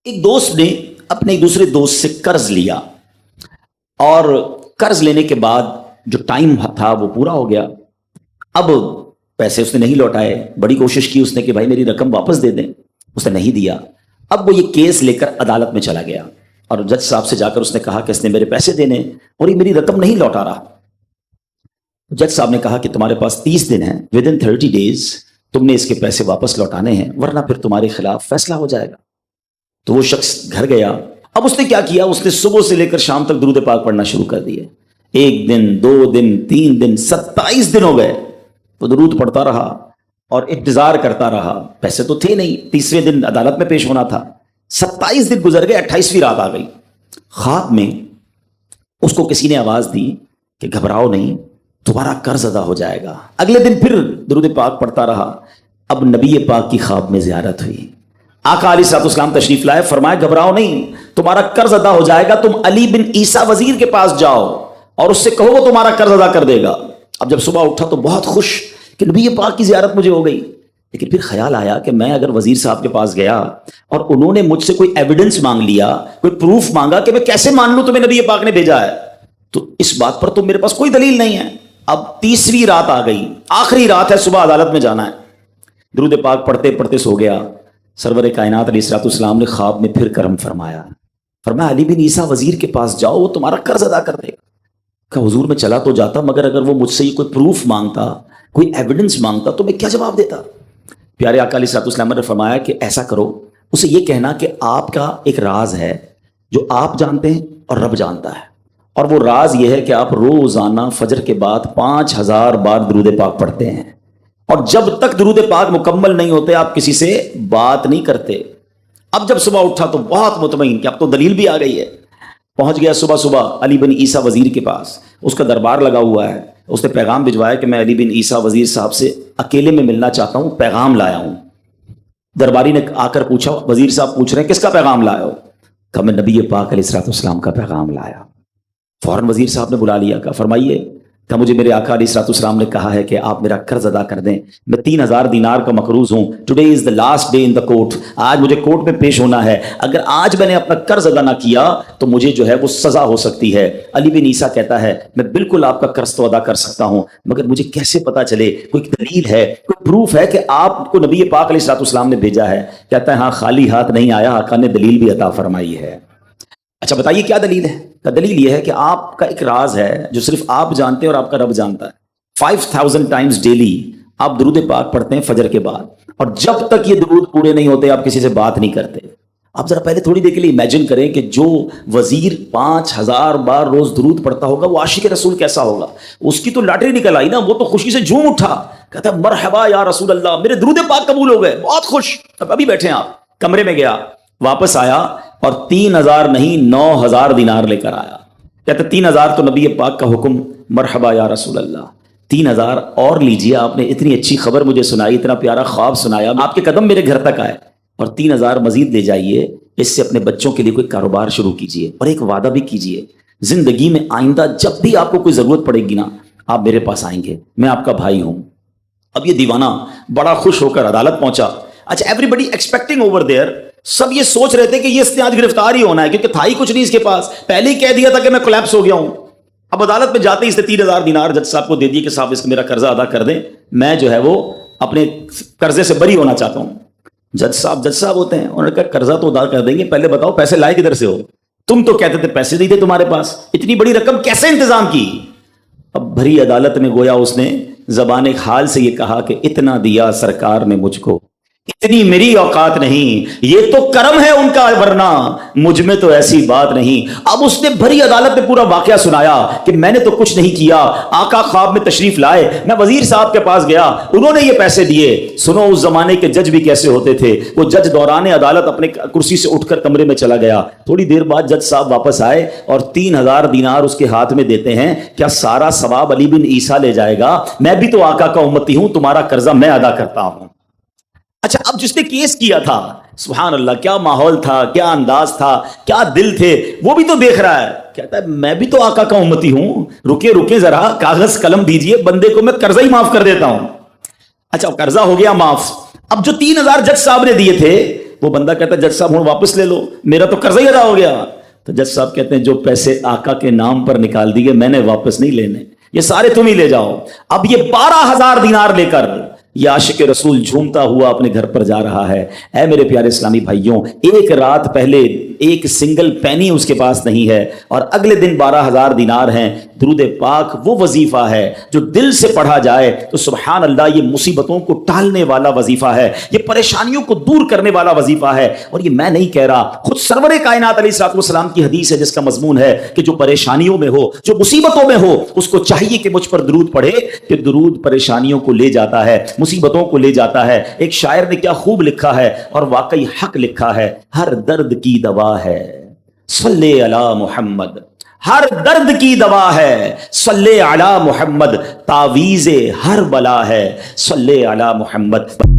ایک دوست نے اپنے ایک دوسرے دوست سے قرض لیا اور قرض لینے کے بعد جو ٹائم تھا وہ پورا ہو گیا. اب پیسے اس نے نہیں لوٹائے. بڑی کوشش کی اس نے کہ بھائی میری رقم واپس دے دیں, اس نے نہیں دیا. اب وہ یہ کیس لے کر عدالت میں چلا گیا اور جج صاحب سے جا کر اس نے کہا کہ اس نے میرے پیسے دینے اور یہ میری رقم نہیں لوٹا رہا. جج صاحب نے کہا کہ تمہارے پاس 30 دن ہیں, ود ان 30 days تم نے اس کے پیسے واپس لوٹانے ہیں ورنہ پھر تمہارے خلاف فیصلہ ہو جائے گا. تو وہ شخص گھر گیا. اب اس نے کیا کیا, اس نے صبح سے لے کر شام تک درود پاک پڑھنا شروع کر دیے. 1 دن 2 دن 3 دن 27 دن ہو گئے. وہ درود پڑھتا رہا اور انتظار کرتا رہا. پیسے تو تھے نہیں, تیسرے دن عدالت میں پیش ہونا تھا. 27 دن گزر گئے, 28ویں رات آ گئی. خواب میں اس کو کسی نے آواز دی کہ گھبراؤ نہیں, تمہارا قرض ادا ہو جائے گا. اگلے دن پھر درود پاک پڑھتا رہا. اب نبی پاک کی خواب میں زیارت ہوئی. آقا علیہ الصلوۃ والسلام تشریف لائے, فرمایا گھبراؤ نہیں, تمہارا قرض ادا ہو جائے گا. تم علی بن عیسیٰ وزیر کے پاس جاؤ اور اس سے کہو وہ تمہارا قرض ادا کر دے گا. اب جب صبح اٹھا تو بہت خوش کہ نبی پاک کی زیارت مجھے ہو گئی. لیکن پھر خیال آیا کہ میں اگر وزیر صاحب کے پاس گیا اور انہوں نے مجھ سے کوئی ایویڈنس مانگ لیا, کوئی پروف مانگا, کہ میں کیسے مان لوں تمہیں نبی پاک نے بھیجا ہے, تو اس بات پر تو میرے پاس کوئی دلیل نہیں ہے. اب تیسری رات آ گئی, آخری رات ہے, صبح عدالت میں جانا ہے. درود پاک پڑھتے پڑھتے سو گیا. سرور کائنات علیہ الصلوۃ والسلام نے خواب میں پھر کرم فرمایا. فرمایا علی بن عیسیٰ وزیر کے پاس جاؤ, وہ تمہارا قرض ادا کر دے گا. کہ حضور میں چلا تو جاتا, مگر اگر وہ مجھ سے کوئی پروف مانگتا, کوئی ایویڈنس مانگتا تو میں کیا جواب دیتا. پیارے آقا علیہ الصلوۃ والسلام نے فرمایا کہ ایسا کرو, اسے یہ کہنا کہ آپ کا ایک راز ہے جو آپ جانتے ہیں اور رب جانتا ہے, اور وہ راز یہ ہے کہ آپ روزانہ فجر کے بعد 5000 بار درود پاک پڑھتے ہیں, اور جب تک درود پاک مکمل نہیں ہوتے آپ کسی سے بات نہیں کرتے. اب جب صبح اٹھا تو بہت مطمئن کہ اب تو دلیل بھی آ گئی ہے. پہنچ گیا صبح صبح علی بن عیسیٰ وزیر کے پاس. اس کا دربار لگا ہوا ہے. اس نے پیغام بھجوایا کہ میں علی بن عیسیٰ وزیر صاحب سے اکیلے میں ملنا چاہتا ہوں, پیغام لایا ہوں. درباری نے آ کر پوچھا, وزیر صاحب پوچھ رہے ہیں کس کا پیغام لایا ہو؟ کہا میں نبی پاک علیہ الصلوۃ والسلام کا پیغام لایا. فوراً وزیر صاحب نے بلا لیا. کہا فرمائیے. کہ مجھے میرے آقا علیہ الصلوۃ والسلام نے کہا ہے کہ آپ میرا قرض ادا کر دیں. میں 3000 دینار کا مقروض ہوں. Today is the last day in the court. آج مجھے کورٹ میں پیش ہونا ہے. اگر آج میں نے اپنا قرض ادا نہ کیا تو مجھے جو ہے وہ سزا ہو سکتی ہے. علی بن عیسیٰ کہتا ہے میں بالکل آپ کا قرض تو ادا کر سکتا ہوں, مگر مجھے کیسے پتا چلے, کوئی دلیل ہے, کوئی پروف ہے کہ آپ کو نبی پاک علیہ الصلوۃ والسلام نے بھیجا ہے؟ کہتا ہے ہاں, خالی ہاتھ نہیں آیا, آقا نے دلیل بھی عطا فرمائی ہے. اچھا بتائیے کیا دلیل ہے؟ دلیل یہ ہے کہ آپ کا ایک راز ہے جو صرف آپ جانتے ہیں اور آپ کا رب جانتا ہے. 5000 ٹائمز ڈیلی آپ درود پاک پڑھتے ہیں فجر کے بعد, اور جب تک یہ درود پورے نہیں ہوتے آپ کسی سے بات نہیں کرتے. آپ ذرا پہلے تھوڑی دیر کے لیے امیجن کریں کہ جو وزیر 5000 بار روز درود پڑھتا ہوگا وہ عاشق رسول کیسا ہوگا. اس کی تو لاٹری نکل آئی نا, وہ تو خوشی سے جھوم اٹھا, کہتا مرحبا یا رسول اللہ, میرے درود پاک قبول ہو گئے, بہت خوش. اب ابھی بیٹھے ہیں آپ. کمرے میں گیا, واپس آیا اور 3000 نہیں 9000 دینار لے کر آیا. کہتے 3000 تو نبی پاک کا حکم, مرحبا یا رسول اللہ, 3000 اور لیجیے, آپ نے اتنی اچھی خبر مجھے سنائی, اتنا پیارا خواب سنایا, آپ کے قدم میرے گھر تک آئے, اور 3000 مزید لے جائیے, اس سے اپنے بچوں کے لیے کوئی کاروبار شروع کیجیے, اور ایک وعدہ بھی کیجیے, زندگی میں آئندہ جب بھی آپ کو کوئی ضرورت پڑے گی نا, آپ میرے پاس آئیں گے, میں آپ کا بھائی ہوں. اب یہ دیوانہ بڑا خوش ہو کر عدالت پہنچا. اچھا everybody expecting over there, سب یہ سوچ رہے تھے کہ یہ اس نے آج گرفتار ہی ہونا ہے, کیونکہ تھا ہی کچھ نہیں اس کے پاس, پہلے ہی کہہ دیا تھا کہ میں کولیپس ہو گیا ہوں. اب عدالت میں جاتے ہی اس نے 3000 دینار جج صاحب کو دے دیے کہ صاحب اس کا میرا قرضہ ادا کر دیں, میں جو ہے وہ اپنے قرضے سے بری ہونا چاہتا ہوں. جج صاحب ہوتے ہیں, انہوں نے کہا قرضہ تو ادا کر دیں گے, پہلے بتاؤ پیسے لائے کدھر سے ہو؟ تم تو کہتے تھے پیسے نہیں تھے تمہارے پاس, اتنی بڑی رقم کیسے انتظام کی؟ اب بھری عدالت میں گویا اس نے زبان حال سے یہ کہا کہ اتنا دیا سرکار نے مجھ کو, اتنی میری اوقات نہیں, یہ تو کرم ہے ان کا, ورنہ مجھ میں تو ایسی بات نہیں. اب اس نے بھری عدالت میں پورا واقعہ سنایا کہ میں نے تو کچھ نہیں کیا, آقا خواب میں تشریف لائے, میں وزیر صاحب کے پاس گیا, انہوں نے یہ پیسے دیے. سنو اس زمانے کے جج بھی کیسے ہوتے تھے. وہ جج دوران عدالت اپنے کرسی سے اٹھ کر کمرے میں چلا گیا. تھوڑی دیر بعد جج صاحب واپس آئے اور 3000 دینار اس کے ہاتھ میں دیتے ہیں. کیا سارا ثواب علی بن عیسیٰ لے جائے گا؟ میں بھی تو آقا کا امتی ہوں, تمہارا قرضہ میں ادا کرتا ہوں. اچھا اب جس نے کیس کیا تھا, سبحان اللہ, کیا ماحول تھا, کیا انداز تھا, کیا دل تھے, وہ بھی تو دیکھ رہا ہے. کہتا ہے میں بھی تو آقا کا امتی ہوں, رکے ذرا, کاغذ قلم دیجئے, بندے کو میں قرضہ ہی معاف کر دیتا ہوں. اچھا قرضہ ہو گیا معاف. اب جو 3000 جج صاحب نے دیے تھے وہ بندہ کہتا ہے جج صاحب ہوں واپس لے لو، میرا تو قرضہ ہی ادا ہو گیا. تو جج صاحب کہتے ہیں جو پیسے آقا کے نام پر نکال دیے میں نے واپس نہیں لینے، یہ سارے تم ہی لے جاؤ. اب یہ 12,000 دینار لے کر یہ عاشق رسول جھومتا ہوا اپنے گھر پر جا رہا ہے. اے میرے پیارے اسلامی بھائیوں، ایک رات پہلے ایک سنگل پینی اس کے پاس نہیں ہے، اور اگلے دن 12,000 دینار ہیں. درود پاک وہ وظیفہ ہے جو دل سے پڑھا جائے تو سبحان اللہ یہ مصیبتوں کو ٹالنے والا وظیفہ ہے، یہ پریشانیوں کو دور کرنے والا وظیفہ ہے. اور یہ میں نہیں کہہ رہا، خود سرور کائنات علیہ الصلوۃ والسلام کی حدیث ہے جس کا مضمون ہے کہ جو پریشانیوں میں ہو، جو مصیبتوں میں ہو، اس کو چاہیے کہ مجھ پر درود پڑھے، کہ درود پریشانیوں کو لے جاتا ہے، مصیبتوں کو لے جاتا ہے. ایک شاعر نے کیا خوب لکھا ہے اور واقعی حق لکھا ہے، ہر درد کی دوا ہے صلی علی محمد، ہر درد کی دوا ہے صلی علی محمد، تعویذ ہر بلا ہے صلی علی محمد.